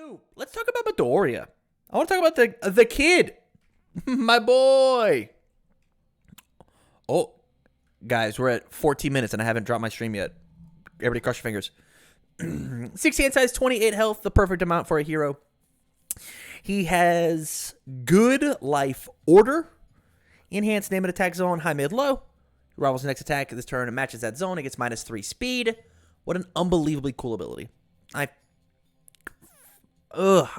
2. Let's talk about Midoriya. I want to talk about the kid. My boy. Oh, guys, we're at 14 minutes and I haven't dropped my stream yet. Everybody cross your fingers. 60 hand size, 28 health, the perfect amount for a hero. He has good life order. Enhanced name and attack zone, high, mid, low. Rivals next attack this turn and matches that zone. It gets -3 speed. What an unbelievably cool ability. I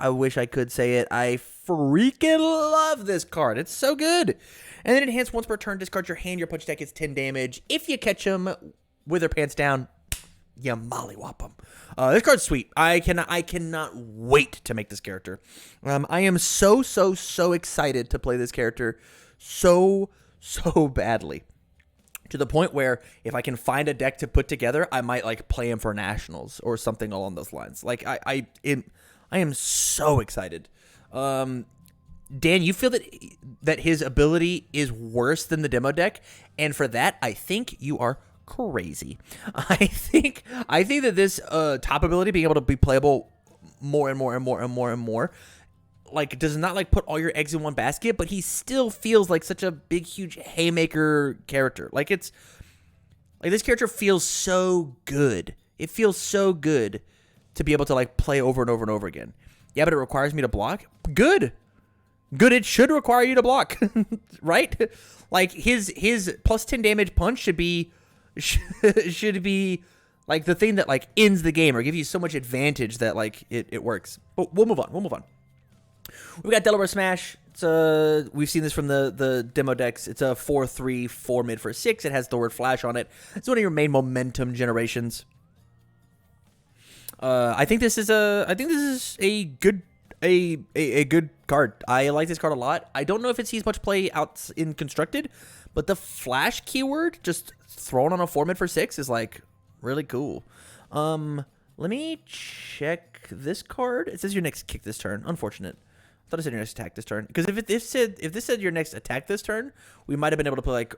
wish I could say it. I freaking love this card. It's so good. And then enhance once per turn. Discard your hand. Your punch attack gets 10 damage. If you catch him with their pants down, you mollywop him. This card's sweet. I cannot wait to make this character. I am so excited to play this character so badly. To the point where if I can find a deck to put together, I might like play him for nationals or something along those lines. Like I am so excited. Dan, you feel that his ability is worse than the demo deck, and for that, I think you are crazy. I think that this top ability being able to be playable more and more, like does not like put all your eggs in one basket, but he still feels like such a big, huge haymaker character. Like it's like this character feels so good. It feels so good to be able to like play over and over and over again. Yeah, but it requires me to block. Good. It should require you to block, right? Like his +10 damage punch should be like the thing that like ends the game or give you so much advantage that like it works. But we'll move on. We got Delaware Smash. It's we've seen this from the demo decks. It's a 4/3, 4 mid for 6. It has the word flash on it. It's one of your main momentum generations. I think this is a good card. I like this card a lot. I don't know if it sees much play out in Constructed, but the flash keyword just thrown on a 4 mid for 6 is like really cool. Let me check this card. It says your next kick this turn. Unfortunate. I thought it said your next attack this turn. Because if this said your next attack this turn, we might have been able to play like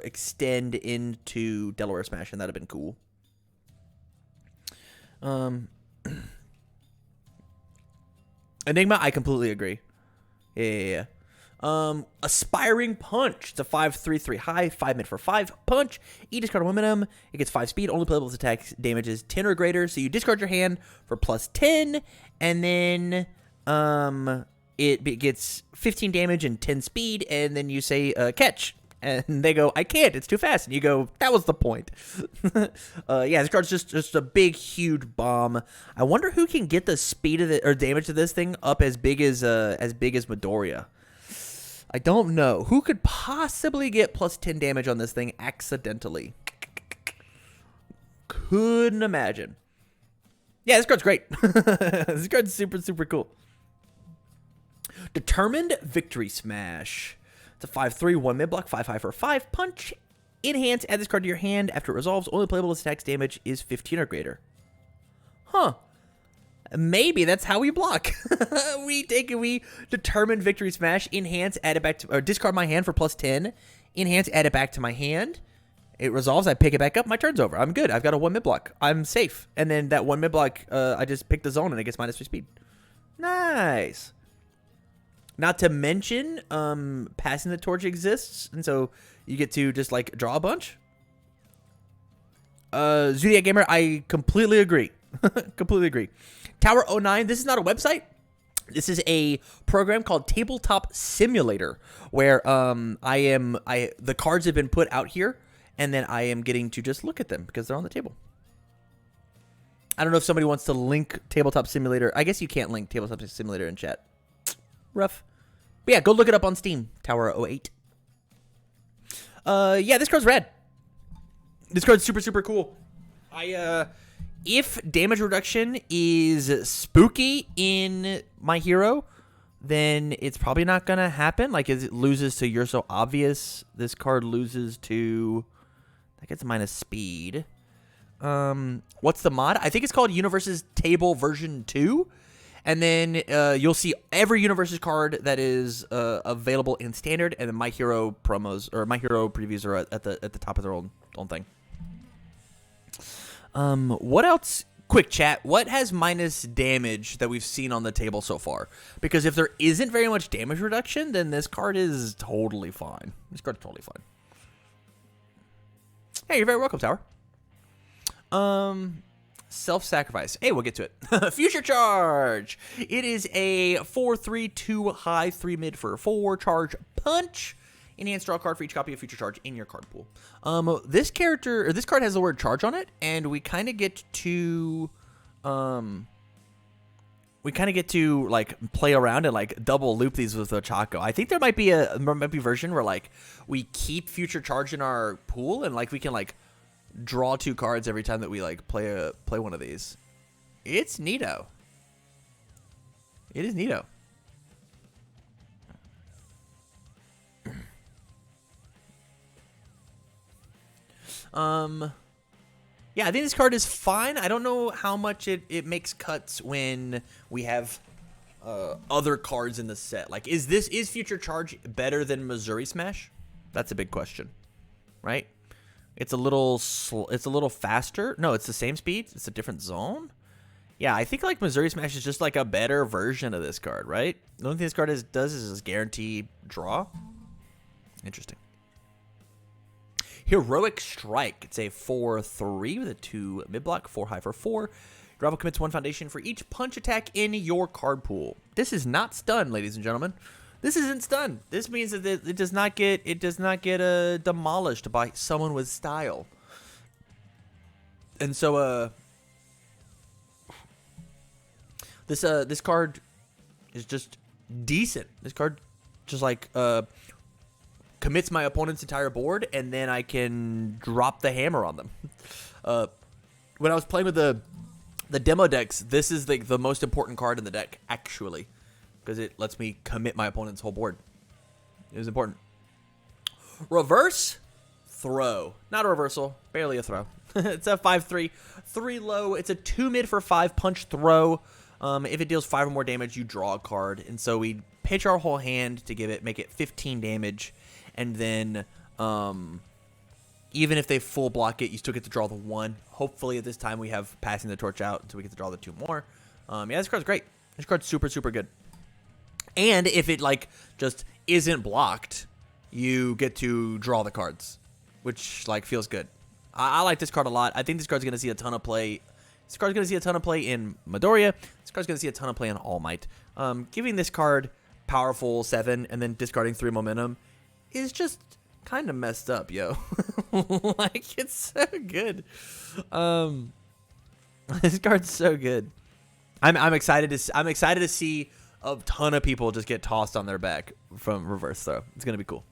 extend into Delaware Smash, and that'd have been cool. Enigma, I completely agree. Yeah. Aspiring Punch. It's a 5/3/3 high, 5 mid for 5 punch. You discard a momentum. It gets 5 speed. Only playable attack damages 10 or greater. So you discard your hand for +10, and then it gets 15 damage and 10 speed, and then you say catch. And they go, I can't, it's too fast. And you go, that was the point. Yeah, this card's just a big, huge bomb. I wonder who can get the speed of or damage to this thing up as big as Midoriya. I don't know. Who could possibly get +10 damage on this thing accidentally? Couldn't imagine. Yeah, this card's great. This card's super cool. Determined Victory Smash. It's a 5/3, 1 mid block, 5 high for 5 punch. Enhance, add this card to your hand. After it resolves, only playable attacks damage is 15 or greater. Huh. Maybe that's how we block. we determine Victory Smash, enhance, add it back to, or discard my hand for +10. Enhance, add it back to my hand. It resolves, I pick it back up, my turn's over. I'm good. I've got a 1 mid block. I'm safe. And then that 1 mid block, I just pick the zone and it gets -3 speed. Nice. Not to mention, passing the torch exists, and so you get to just like draw a bunch. Zodiac Gamer, I completely agree. Completely agree. Tower 09, this is not a website. This is a program called Tabletop Simulator, where the cards have been put out here, and then I am getting to just look at them because they're on the table. I don't know if somebody wants to link Tabletop Simulator. I guess you can't link Tabletop Simulator in chat. Rough. But yeah, go look it up on Steam. Tower 08. Yeah, this card's rad. This card's super cool. If damage reduction is spooky in my hero, then it's probably not gonna happen. Like, as it loses to You're So Obvious, this card loses to, that gets minus speed. What's the mod? I think it's called Universe's Table version 2. And then you'll see every Universe's card that is available in Standard, and then My Hero promos or My Hero previews are at the top of their own thing. What else quick chat, what has minus damage that we've seen on the table so far? Because if there isn't very much damage reduction, then this card is totally fine. This card is totally fine. Hey, you're very welcome, Tower. Self-sacrifice. Hey, we'll get to it. Future Charge. It is a 4/3, 2 high, 3 mid for 4 charge punch. Enhance draw a card for each copy of Future Charge in your card pool. This card has the word charge on it, and we kind of get to like play around and like double loop these with Ochako. I think there might be a version where like we keep Future Charge in our pool and like we can like draw 2 cards every time that we like play one of these. It's neato. It is neato. Yeah, I think this card is fine. I don't know how much it makes cuts when we have other cards in the set. Like, is Future Charge better than Missouri Smash? That's a big question, right? It's a little faster. No, it's the same speed. It's a different zone. Yeah, I think like Missouri Smash is just like a better version of this card, right? The only thing this card does is guarantee draw. Interesting. Heroic Strike. It's a 4/3 with a 2 mid block, 4 high for 4. Your rival commits 1 foundation for each punch attack in your card pool. This is not stun, ladies and gentlemen. This isn't stun. This means that it does not get demolished by someone with style. And so this card is just decent. This card just like commits my opponent's entire board, and then I can drop the hammer on them. When I was playing with the demo decks, this is like the most important card in the deck, actually, because it lets me commit my opponent's whole board. It was important. Reverse throw. Not a reversal, barely a throw. It's a 5/3, 3 low. It's a 2 mid for 5 punch throw. If it deals 5 or more damage, you draw a card, and so we pitch our whole hand to make it 15 damage. And then, even if they full block it, you still get to draw the 1. Hopefully, at this time, we have passing the torch out, so we get to draw the 2 more. Yeah, this card's great. This card's super, super good. And if it, like, just isn't blocked, you get to draw the cards, which, like, feels good. I like this card a lot. I think this card's going to see a ton of play. This card's going to see a ton of play in Midoriya. This card's going to see a ton of play in All Might. Giving this card powerful 7 and then discarding 3 momentum is just kind of messed up, yo. Like, it's so good. This card's so good. I'm excited to see a ton of people just get tossed on their back from reverse throw. It's gonna be cool.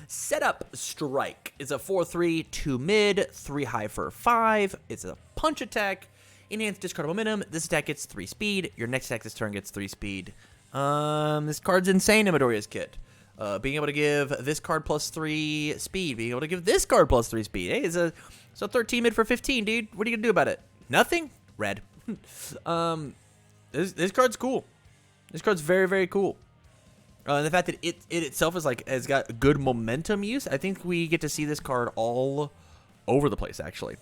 Setup Strike is a 4/3, 2 mid, 3 high for 5. It's a punch attack. Enhance discard momentum. This attack gets 3 speed. Your next attack this turn gets 3 speed. This card's insane in Midoriya's kit. Being able to give this card plus 3 speed. Being able to give this card plus 3 speed. Hey, it's a 13 mid for 15, dude. What are you going to do about it? Nothing? Red. This card's cool. This card's very, very cool. And the fact that it itself has got good momentum use, I think we get to see this card all over the place, actually.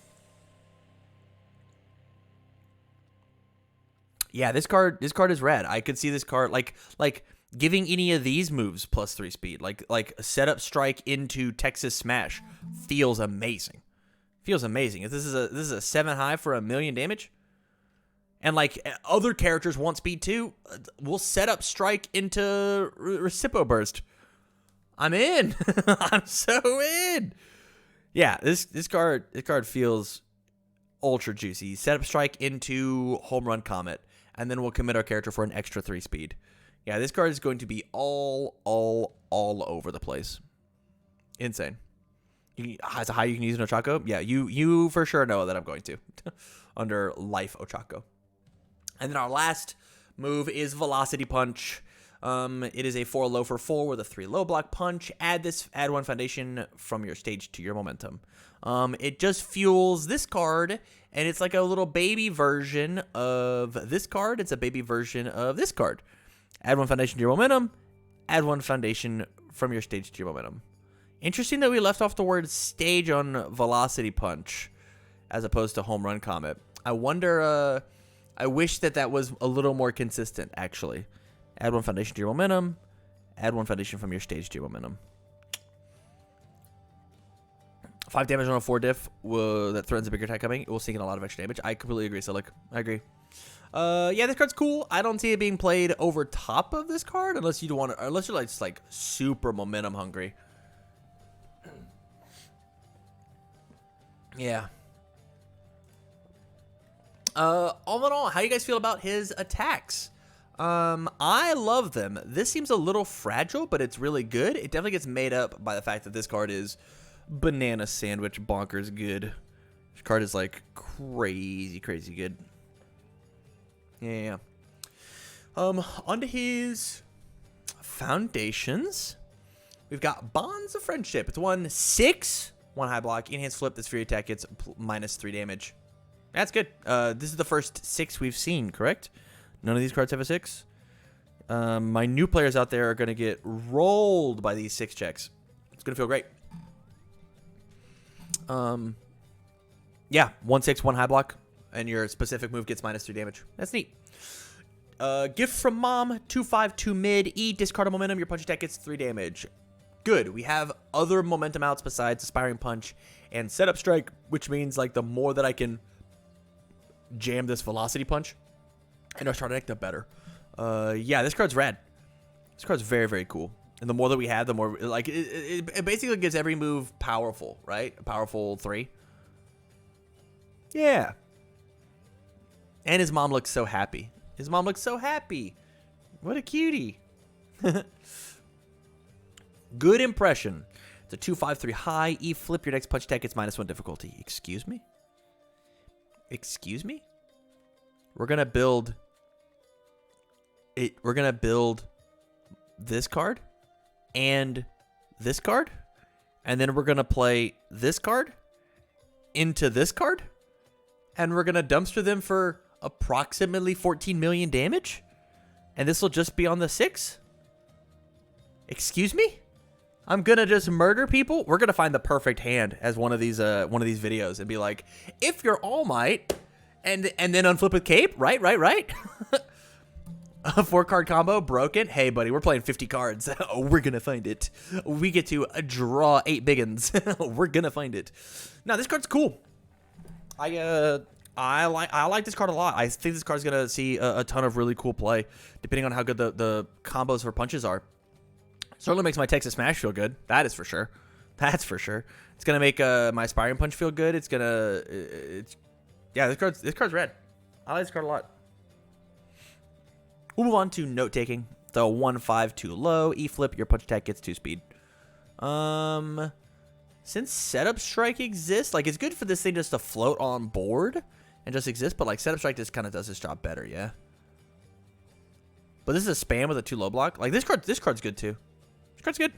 Yeah, this card is rad. I could see this card like giving any of these moves plus 3 speed, like setup strike into Texas Smash, feels amazing. Feels amazing. If this is a 7 high for 1,000,000 damage, and like other characters want speed too, we'll set up strike into Recipo Burst. I'm in. I'm so in. Yeah, this card feels ultra juicy. Set up strike into Home Run Comet, and then we'll commit our character for an extra 3 speed. Yeah, this card is going to be all over the place. Insane. As a high you can use an Ochako? Yeah, you for sure know that I'm going to. Under Life Ochako. And then our last move is Velocity Punch. It is a 4 low for 4 with a 3 low block punch. Add 1 foundation from your stage to your momentum. It just fuels this card, and it's like a little baby version of this card. It's a baby version of this card. Add 1 foundation to your momentum. Add 1 foundation from your stage to your momentum. Interesting that we left off the word stage on Velocity Punch. as opposed to Home Run Comet. I wonder, I wish that was a little more consistent, actually. Add 1 foundation to your momentum. Add 1 foundation from your stage to your momentum. 5 damage on a 4 diff that threatens a bigger attack coming. It will sink in a lot of extra damage. I completely agree, Silic. I agree. Yeah, this card's cool. I don't see it being played over top of this card unless you want to, unless you're like just like super momentum hungry. Yeah. All in all, how you guys feel about his attacks? I love them. This seems a little fragile, but it's really good. It definitely gets made up by the fact that this card is banana sandwich bonkers good. This card is like crazy good. Yeah. Onto his foundations. We've got Bonds of Friendship. It's 1/6, 1 high block, enhanced flip. This free attack gets -3 damage. That's good. This is the first 6 we've seen, correct? None of these cards have a 6. My new players out there are going to get rolled by these 6 checks. It's going to feel great. Yeah, 1/6, 1 high block, and your specific move gets -3 damage. That's neat. Gift from Mom, 2/5, 2 mid. Discard a momentum. Your punch attack gets 3 damage. Good. We have other momentum outs besides Aspiring Punch and Setup Strike, which means like the more that I can jam this Velocity Punch and our starter deck, the better. Yeah, this card's rad. This card's very cool. And the more that we have, the more like it basically gives every move powerful, right? A powerful 3. Yeah. And his mom looks so happy. His mom looks so happy. What a cutie. Good impression. It's a 2/5/3 high. Flip. Your next punch attack gets -1 difficulty. Excuse me? Excuse me? We're gonna build it. We're gonna build this card and this card, and then we're gonna play this card into this card, and we're gonna dumpster them for approximately 14 million damage, and this will just be on the 6. Excuse me? I'm gonna just murder people. We're gonna find the perfect hand as one of these videos and be like, if you're All Might, and then unflip with Cape, right. A 4-card combo broken. Hey, buddy, we're playing 50 cards. Oh, we're gonna find it. We get to draw 8 biggins. We're gonna find it. Now, this card's cool. I like this card a lot. I think this card's gonna see a ton of really cool play, depending on how good the combos for punches are. Certainly makes my Texas Smash feel good. That is for sure. That's for sure. It's gonna make my Aspiring Punch feel good. It's gonna, yeah. This card's rad. I like this card a lot. We'll move on to note taking. The 1/5 too low. Flip. Your punch attack gets 2 speed. Since Setup Strike exists, like it's good for this thing just to float on board and just exist. But like Setup Strike just kind of does its job better, yeah. But this is a spam with a 2 low block. Like this card's good too. This card's good.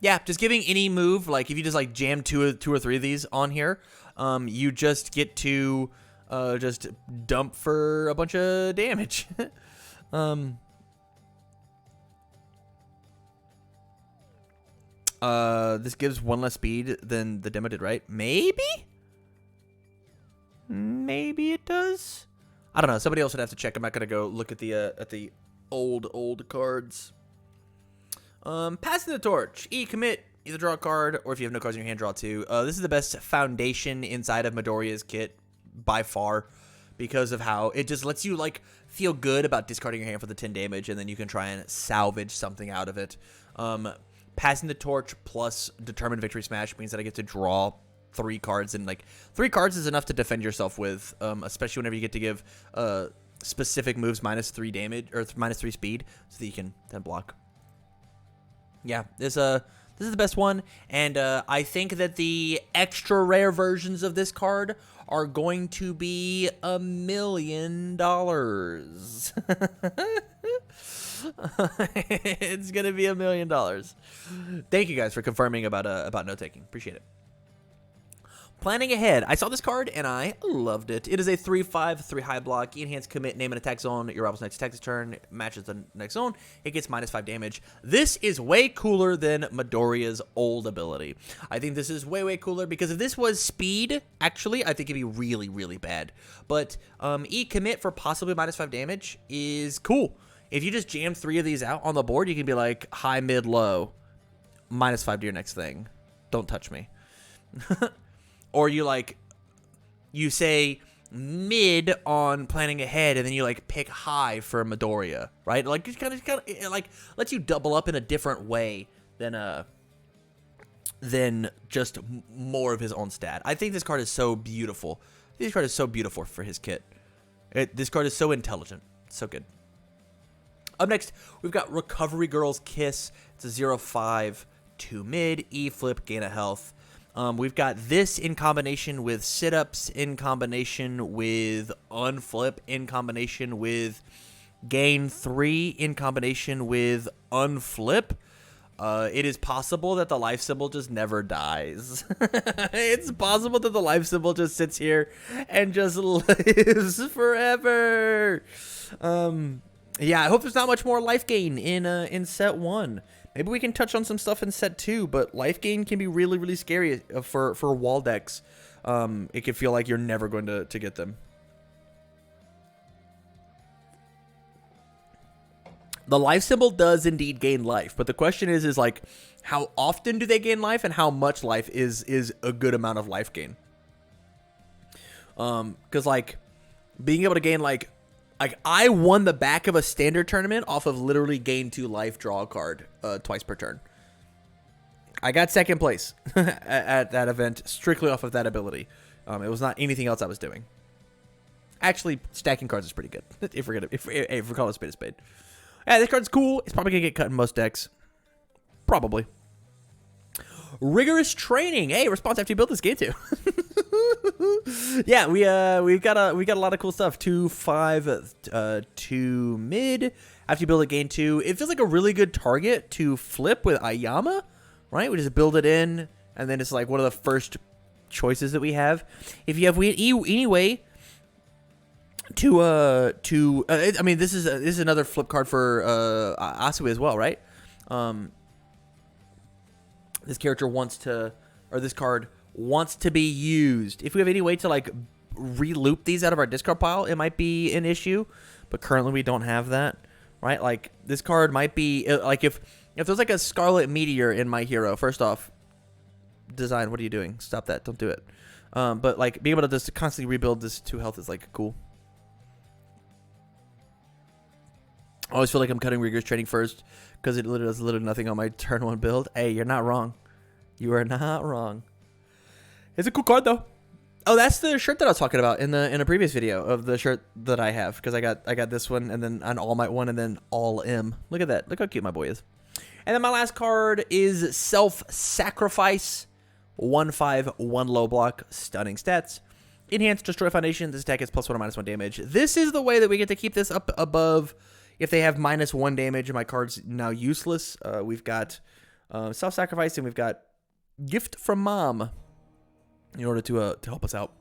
Yeah, just giving any move, like if you just like jam two or three of these on here, you just get to just dump for a bunch of damage. This gives 1 less speed than the demo did, right? Maybe it does. I don't know. Somebody else would have to check. I'm not gonna go look at the old cards. Passing the torch. Commit. Either draw a card, or if you have no cards in your hand, draw 2. This is the best foundation inside of Midoriya's kit by far, because of how it just lets you like feel good about discarding your hand for the 10 damage, and then you can try and salvage something out of it. Passing the torch plus Determined Victory Smash means that I get to draw 3 cards, and like 3 cards is enough to defend yourself with, especially whenever you get to give specific moves -3 damage or -3 speed, so that you can then block. Yeah, this is the best one, and I think that the extra rare versions of this card are going to be $1 million. It's gonna be $1 million. Thank you guys for confirming about note taking. Appreciate it. Planning ahead. I saw this card and I loved it. It is a 3/5, 3 high block. Enhance commit, name an attack zone. Your rival's next attack this turn matches the next zone. It gets -5 damage. This is way cooler than Midoriya's old ability. I think this is way cooler because if this was speed, actually, I think it'd be really, really bad. But E commit for possibly -5 damage is cool. If you just jam 3 of these out on the board, you can be like high, mid, low, -5 to your next thing. Don't touch me. Or you say mid on planning ahead, and then you like pick high for Midoriya, right? Like it kind of like lets you double up in a different way than just more of his own stat. I think this card is so beautiful. This card is so beautiful for his kit. This card is so intelligent, so good. Up next, we've got Recovery Girl's Kiss. It's a 0/5, 2 mid, E flip, gain a health. We've got this in combination with sit-ups, in combination with unflip, in combination with gain 3, in combination with unflip. It is possible that the life symbol just never dies. It's possible that the life symbol just sits here and just lives forever. Yeah, I hope there's not much more life gain in set 1. Maybe we can touch on some stuff in set 2, but life gain can be really, really scary for wall decks. It can feel like you're never going to get them. The life symbol does indeed gain life, but the question is like, how often do they gain life, and how much life is a good amount of life gain? Because like being able to gain like I won the back of a standard tournament off of literally gain 2 life, draw a card twice per turn. I got second place at that event strictly off of that ability. It was not anything else I was doing. Actually, stacking cards is pretty good. if we're calling a spade a spade. Yeah, this card's cool. It's probably gonna get cut in most decks. Probably. Rigorous training. Hey, response after you build this game too. Yeah, we've got a lot of cool stuff. 2/5, 2 mid. After you build it, gain 2. It feels like a really good target to flip with Ayama, right? We just build it in, and then it's like one of the first choices that we have. If you have any way I mean, this is another flip card for Asui as well, right? This character wants to, or this card wants to be used. If we have any way to like re-loop these out of our discard pile, it might be an issue, but currently we don't have that, right? Like this card might be like if there's like a Scarlet Meteor in my hero. First off, design, what are you doing? Stop that! Don't do it. But like being able to just constantly rebuild this 2 health is like cool. I always feel like I'm cutting rigorous training first because it literally does nothing on my turn 1 build. Hey, you're not wrong. You are not wrong. It's a cool card though. Oh, that's the shirt that I was talking about in a previous video of the shirt that I have, because I got this one and then an All Might one and then All M. Look at that. Look how cute my boy is. And then my last card is Self-Sacrifice. 1/5, 1 low block, stunning stats. Enhance, destroy foundation. This attack is +1 or -1 damage. This is the way that we get to keep this up above. If they have -1 damage and my card's now useless, we've got Self-Sacrifice and we've got Gift from Mom in order to help us out.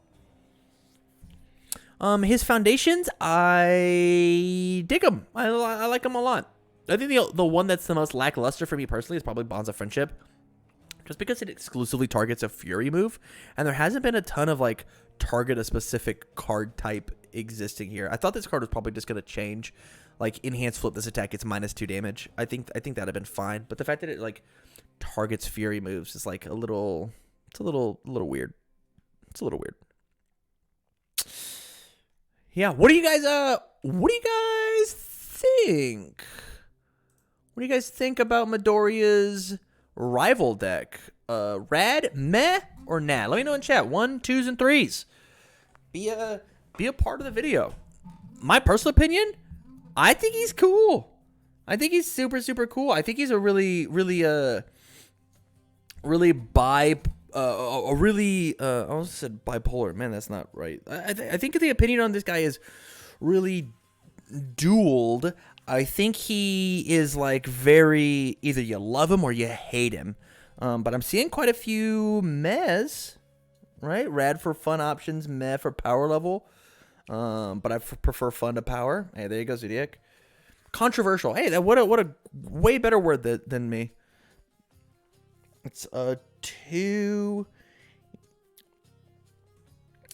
His foundations, I dig them. I like them a lot. I think the one that's the most lackluster for me personally is probably Bonds of Friendship, just because it exclusively targets a Fury move, and there hasn't been a ton of like target a specific card type existing here. I thought this card was probably just gonna change, like enhance flip this attack gets -2 damage. I think that'd have been fine, but the fact that it like targets Fury moves is like a little weird. It's a little weird. Yeah, what do you guys think? What do you guys think about Midoriya's rival deck? Rad, meh, or nah? Let me know in chat. 1, 2s, and 3s. Be a part of the video. My personal opinion, I think he's cool. I think he's super, super cool. I think he's a really I almost said bipolar. Man, that's not right. I think the opinion on this guy is really dueled. I think he is like very, either you love him or you hate him. But I'm seeing quite a few mehs. right? Rad for fun options, meh for power level. But I prefer fun to power. Hey, there you go, Zodiac. Controversial. Hey, what a way better word than me. It's a 2.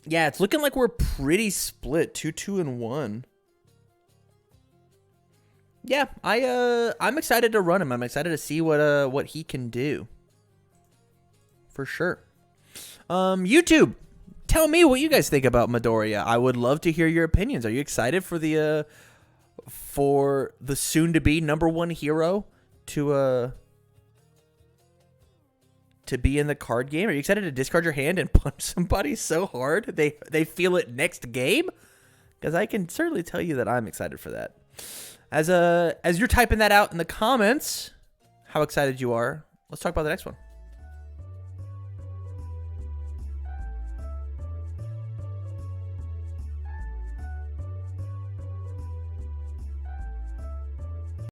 Yeah, it's looking like we're pretty split. 2, 2, and 1. Yeah, I'm excited to run him. I'm excited to see what he can do. For sure. YouTube, tell me what you guys think about Midoriya. I would love to hear your opinions. Are you excited for the soon-to-be #1 hero to be in the card game? Are you excited to discard your hand and punch somebody so hard they feel it next game? Because I can certainly tell you that I'm excited for that. As you're typing that out in the comments, how excited you are, let's talk about the next one.